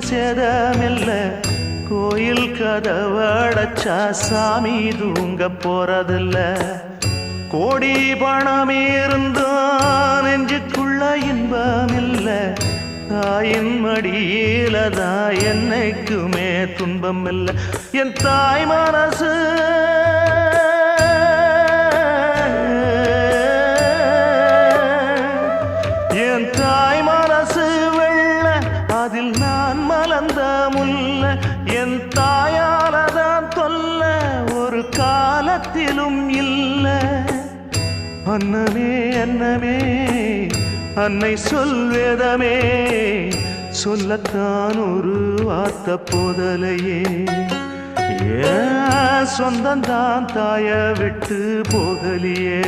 சேதமில்ல கோயில் கதவடைச்சா சாமி தூங்க போறதில்ல கோடி பணம் இருந்தும் நெஞ்சுக்குள்ள இன்பமில்ல தாயின் மடியில தான் என்னைக்குமே துன்பம் இல்லை என் தாய் மனசு என் தாய் மனசு வெள்ள அதில் நான் மலர்ந்த முல்ல என் தாயாலதான் தொல்ல ஒரு காலத்திலும் இல்லை அன்னமே அன்னமே அன்னை சொல்வேதமே சொல்லத்தான் ஒரு வார்த்தை போதலையே ஏன் சொந்தந்தான் தாய விட்டு போகலியே